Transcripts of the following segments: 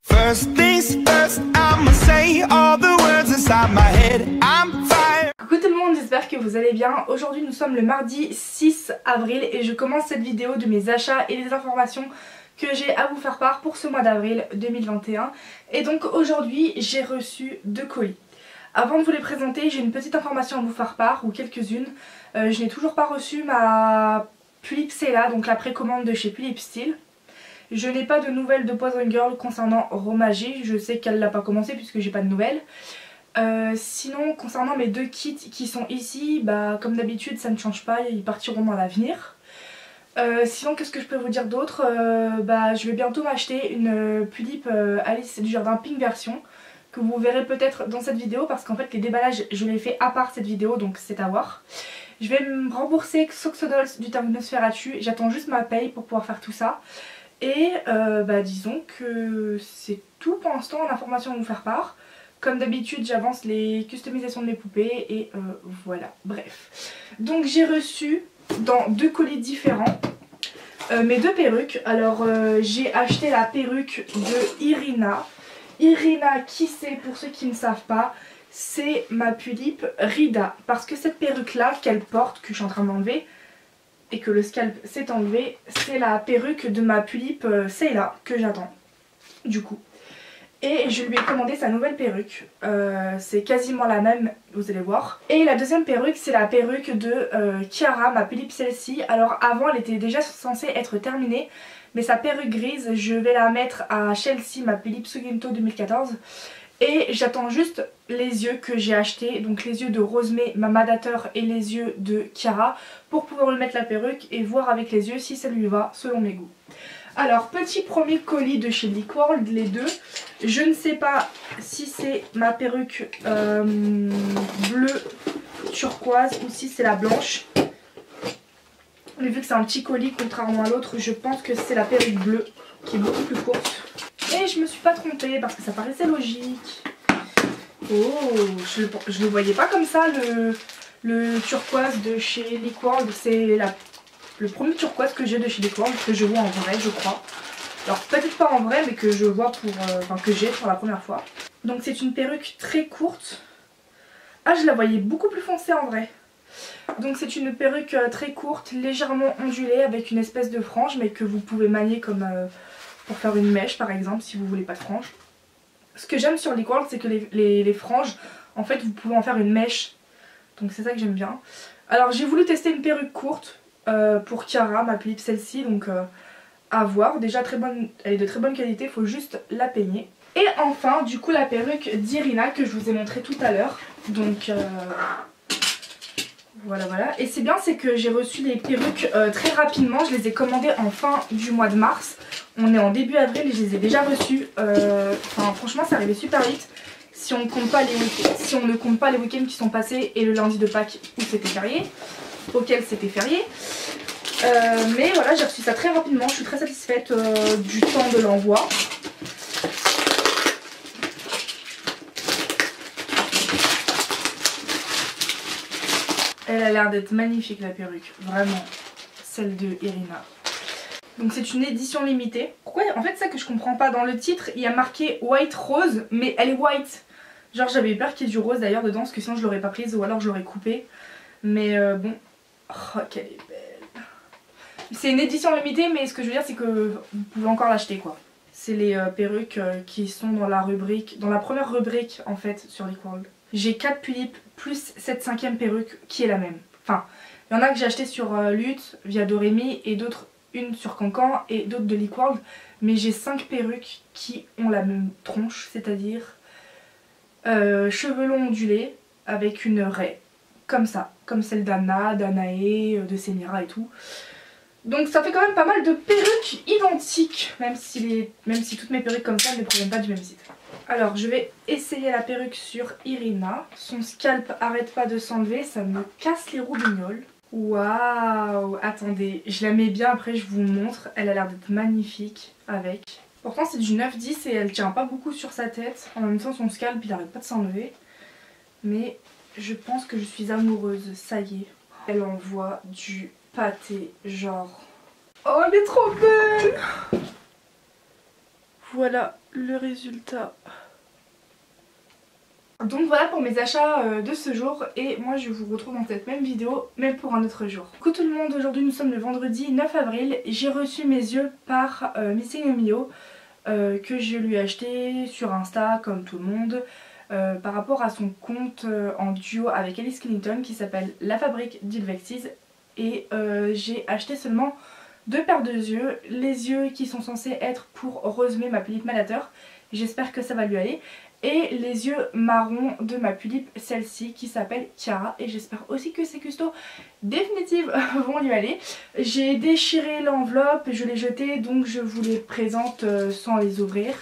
First things first, I'ma say all the words inside my head. I'm fire. Coucou tout le monde, j'espère que vous allez bien. Aujourd'hui nous sommes le mardi 6 avril et je commence cette vidéo de mes achats et des informations que j'ai à vous faire part pour ce mois d'avril 2021. Et donc aujourd'hui j'ai reçu 2 colis. Avant de vous les présenter, j'ai une petite information à vous faire part, ou quelques-unes. Je n'ai toujours pas reçu ma Pulip Cella, donc la précommande de chez Pulip Style. Je n'ai pas de nouvelles de Poison Girl concernant Romagie, je sais qu'elle l'a pas commencé puisque j'ai pas de nouvelles. Sinon concernant mes 2 kits qui sont ici, bah comme d'habitude ça ne change pas, ils partiront dans l'avenir. Sinon qu'est-ce que je peux vous dire d'autre, bah je vais bientôt m'acheter une Pulip Alice du Jardin Pink version, que vous verrez peut-être dans cette vidéo parce qu'en fait les déballages je les fais à part cette vidéo, donc c'est à voir. Je vais me rembourser Xoxodols du Thermonosferatu, j'attends juste ma paye pour pouvoir faire tout ça. Et bah disons que c'est tout pour l'instant en information à vous faire part. Comme d'habitude j'avance les customisations de mes poupées et voilà, bref. Donc j'ai reçu dans 2 colis différents mes 2 perruques. Alors j'ai acheté la perruque de Irina. Irina, qui c'est pour ceux qui ne savent pas, c'est ma Pulip Rida. Parce que cette perruque là qu'elle porte, que je suis en train d'enlever, et que le scalp s'est enlevé, c'est la perruque de ma Pulip Cella que j'attends du coup. Et je lui ai commandé sa nouvelle perruque, c'est quasiment la même, vous allez voir. Et la deuxième perruque c'est la perruque de Chiara, ma Pulip celle-ci. Alors avant elle était déjà censée être terminée, mais sa perruque grise je vais la mettre à Chelsea, ma Pulip Suginto 2014. Et j'attends juste les yeux que j'ai achetés, donc les yeux de Rosemée, ma Madateur, et les yeux de Chiara, pour pouvoir lui mettre la perruque et voir avec les yeux si ça lui va selon mes goûts. Alors petit premier colis de chez Liquorld, les 2. Je ne sais pas si c'est ma perruque bleue turquoise ou si c'est la blanche. Mais vu que c'est un petit colis contrairement à l'autre, je pense que c'est la perruque bleue qui est beaucoup plus courte. Et je me suis pas trompée parce que ça paraissait logique. Oh, je le voyais pas comme ça le turquoise de chez Liquorld. C'est le premier turquoise que j'ai de chez Liquorld, que je vois en vrai je crois. Alors peut-être pas en vrai mais que je vois que j'ai pour la première fois. Donc c'est une perruque très courte. Ah, je la voyais beaucoup plus foncée en vrai. Donc c'est une perruque très courte, légèrement ondulée avec une espèce de frange, mais que vous pouvez manier comme pour faire une mèche par exemple si vous voulez pas de frange. Ce que j'aime sur Liquorld c'est que les franges, en fait vous pouvez en faire une mèche. Donc c'est ça que j'aime bien. Alors j'ai voulu tester une perruque courte pour Chiara, ma Pulip celle-ci, donc à voir. Déjà très bonne, elle est de très bonne qualité, il faut juste la peigner. Et enfin du coup la perruque d'Irina que je vous ai montré tout à l'heure. Donc voilà. Et c'est bien, c'est que j'ai reçu les perruques très rapidement. Je les ai commandées en fin du mois de mars. On est en début avril et je les ai déjà reçues. Enfin franchement c'est arrivé super vite. Si on ne compte pas les week-ends qui sont passés et le lundi de Pâques où c'était férié. Auquel c'était férié. Mais voilà, j'ai reçu ça très rapidement. Je suis très satisfaite du temps de l'envoi. Elle a l'air d'être magnifique la perruque, vraiment, celle de Irina. Donc c'est une édition limitée. Pourquoi, en fait ça que je comprends pas, dans le titre il y a marqué White Rose, mais elle est white. Genre j'avais eu peur qu'il y ait du rose d'ailleurs dedans, parce que sinon je l'aurais pas prise ou alors je l'aurais coupée. Mais bon, oh qu'elle est belle. C'est une édition limitée, mais ce que je veux dire c'est que vous pouvez encore l'acheter quoi. C'est les perruques qui sont dans la rubrique, dans la première rubrique en fait sur Liquorld. J'ai 4 Pulip plus cette 5e perruque qui est la même. Enfin, il y en a que j'ai acheté sur Lutte via Doremi et d'autres, une sur Cancan et d'autres de Liquorld. Mais j'ai 5 perruques qui ont la même tronche, c'est-à-dire cheveux longs ondulés avec une raie, comme ça, comme celle d'Anna, d'Anae, de Semira et tout. Donc ça fait quand même pas mal de perruques identiques, même si toutes mes perruques comme ça ne proviennent pas du même site. Alors je vais essayer la perruque sur Irina. Son scalp arrête pas de s'enlever, ça me casse les roubignoles. Waouh, attendez, je la mets bien après je vous montre. Elle a l'air d'être magnifique avec. Pourtant c'est du 9-10 et elle tient pas beaucoup sur sa tête. En même temps son scalp il arrête pas de s'enlever. Mais je pense que je suis amoureuse, ça y est. Elle envoie du pâté genre. Oh elle est trop belle. Voilà le résultat. Donc voilà pour mes achats de ce jour et moi je vous retrouve dans cette même vidéo mais pour un autre jour. Coucou tout le monde, aujourd'hui nous sommes le vendredi 9 avril. J'ai reçu mes yeux par Missing Mio que je lui ai acheté sur Insta comme tout le monde par rapport à son compte en duo avec Alice Clinton qui s'appelle La Fabrique d'Ilvexis et j'ai acheté seulement 2 paires de yeux, les yeux qui sont censés être pour Rosemée, ma Philippe Malateur, j'espère que ça va lui aller. Et les yeux marrons de ma Pulippe, celle-ci qui s'appelle Chiara et j'espère aussi que ces custos définitives vont lui aller. J'ai déchiré l'enveloppe, je l'ai jetée donc je vous les présente sans les ouvrir.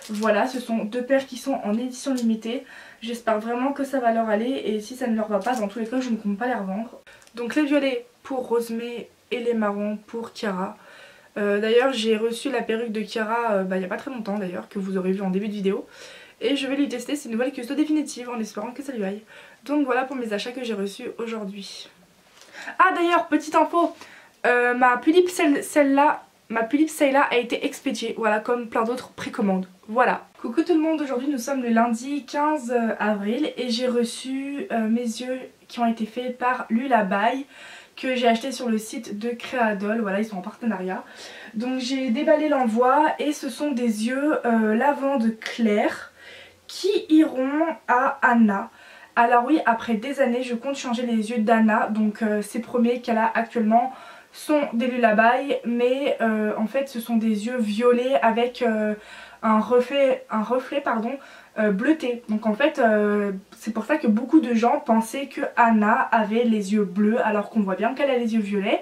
Voilà, ce sont 2 paires qui sont en édition limitée. J'espère vraiment que ça va leur aller et si ça ne leur va pas, dans tous les cas je ne compte pas les revendre. Donc les violets pour Rosemée et les marrons pour Chiara. D'ailleurs j'ai reçu la perruque de Chiara il n'y a pas très longtemps d'ailleurs, que vous aurez vu en début de vidéo. Et je vais lui tester ces nouvelles custos définitives en espérant que ça lui aille. Donc voilà pour mes achats que j'ai reçus aujourd'hui. Ah d'ailleurs, petite info, ma Pulippe celle-là a été expédiée, voilà, comme plein d'autres précommandes. Voilà. Coucou tout le monde, aujourd'hui nous sommes le lundi 15 avril et j'ai reçu mes yeux qui ont été faits par Lullaby, que j'ai acheté sur le site de Créadol, voilà, ils sont en partenariat. Donc j'ai déballé l'envoi et ce sont des yeux lavande clair qui iront à Anna. Alors oui, après des années je compte changer les yeux d'Anna, donc ces premiers qu'elle a actuellement sont des Lullaby, mais en fait ce sont des yeux violets avec un reflet bleuté. Donc en fait c'est pour ça que beaucoup de gens pensaient que Anna avait les yeux bleus alors qu'on voit bien qu'elle a les yeux violets.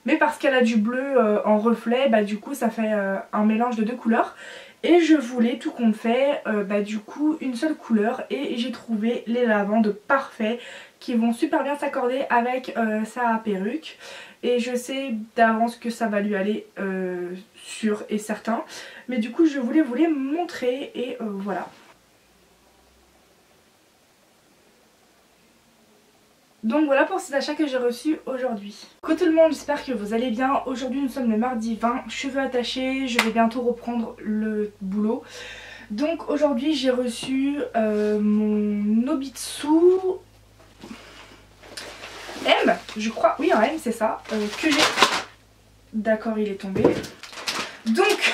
Mais parce qu'elle a du bleu en reflet, bah du coup ça fait un mélange de 2 couleurs. Et je voulais tout compte fait, du coup une seule couleur et j'ai trouvé les lavandes parfaits qui vont super bien s'accorder avec sa perruque. Et je sais d'avance que ça va lui aller sûr et certain. Mais du coup je voulais vous les montrer et voilà. Donc voilà pour ces achats que j'ai reçus aujourd'hui. Coucou tout le monde, j'espère que vous allez bien. Aujourd'hui nous sommes le mardi 20, cheveux attachés, je vais bientôt reprendre le boulot. Donc aujourd'hui j'ai reçu mon Nobitsu M, je crois, oui un M c'est ça, que j'ai... D'accord, il est tombé. Donc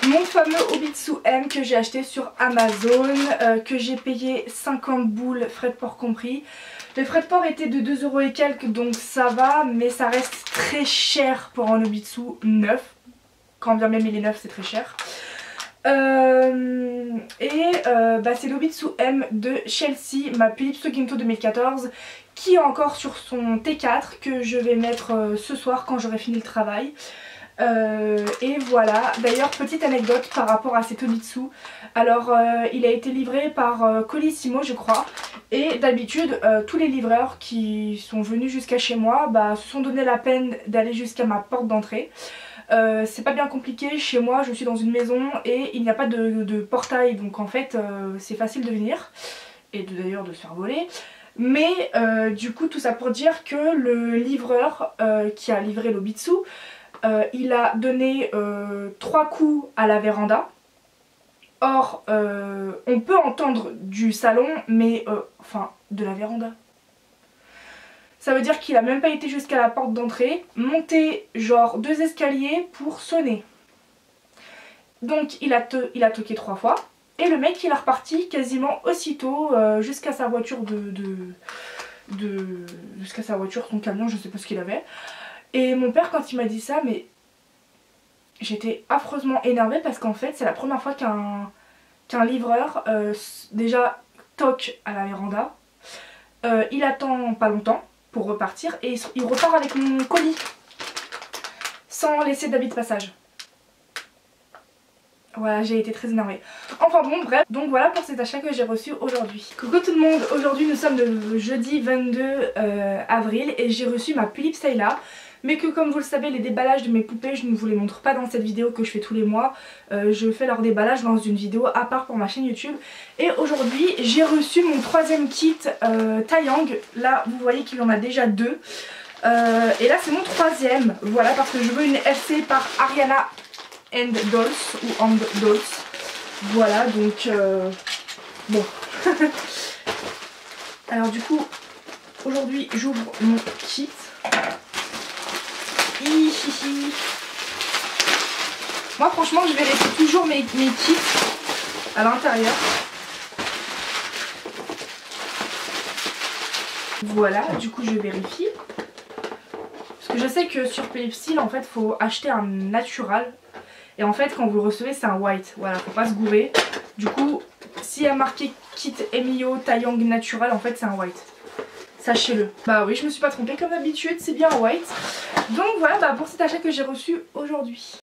mon fameux Nobitsu M que j'ai acheté sur Amazon, que j'ai payé 50 boules, frais de port compris. Les frais de port étaient de 2 € et quelques donc ça va, mais ça reste très cher pour un Nobitsu neuf. Quand bien même il est neuf c'est très cher. C'est Nobitsu M de Chelsea, ma Philippe Soginto 2014 qui est encore sur son T4 que je vais mettre ce soir quand j'aurai fini le travail. Et voilà, d'ailleurs petite anecdote par rapport à cet Nobitsu. Alors il a été livré par Colissimo je crois. Et d'habitude tous les livreurs qui sont venus jusqu'à chez moi se sont donné la peine d'aller jusqu'à ma porte d'entrée. C'est pas bien compliqué, chez moi je suis dans une maison et il n'y a pas de portail, donc en fait c'est facile de venir et d'ailleurs de se faire voler. Mais du coup tout ça pour dire que le livreur qui a livré l'Nobitsu, il a donné 3 coups à la véranda. Or on peut entendre du salon mais enfin de la véranda. Ça veut dire qu'il a même pas été jusqu'à la porte d'entrée, monté genre 2 escaliers pour sonner. Donc il a toqué 3 fois et le mec il est reparti quasiment aussitôt jusqu'à sa voiture jusqu'à sa voiture, son camion, je sais pas ce qu'il avait. Et mon père quand il m'a dit ça, mais j'étais affreusement énervée parce qu'en fait c'est la première fois qu'un livreur déjà toque à la véranda. Il attend pas longtemps pour repartir et il repart avec mon colis sans laisser d'avis de passage. Voilà, j'ai été très énervée. Enfin bon, bref, donc voilà pour cet achat que j'ai reçu aujourd'hui. Coucou tout le monde, aujourd'hui nous sommes le jeudi 22 avril et j'ai reçu ma Pulippe Sayla. Mais que comme vous le savez, les déballages de mes poupées, je ne vous les montre pas dans cette vidéo que je fais tous les mois. Je fais leur déballage dans une vidéo à part pour ma chaîne YouTube. Et aujourd'hui, j'ai reçu mon 3e kit Taeyang. Là, vous voyez qu'il y en a déjà 2. Et là, c'est mon 3e. Voilà, parce que je veux une FC par Ariana and Dolls ou And Dolls. Voilà, donc bon. Alors du coup, aujourd'hui j'ouvre mon kit. Moi franchement je vérifie toujours mes kits à l'intérieur. Voilà, du coup je vérifie. Parce que je sais que sur Paypal en fait faut acheter un natural. Et en fait quand vous le recevez c'est un white. Voilà, faut pas se gourer. Du coup s'il y a marqué kit Emio Taeyong natural en fait c'est un white. Sachez-le. Bah oui, je me suis pas trompée comme d'habitude, c'est bien un white. Donc voilà pour cet achat que j'ai reçu aujourd'hui.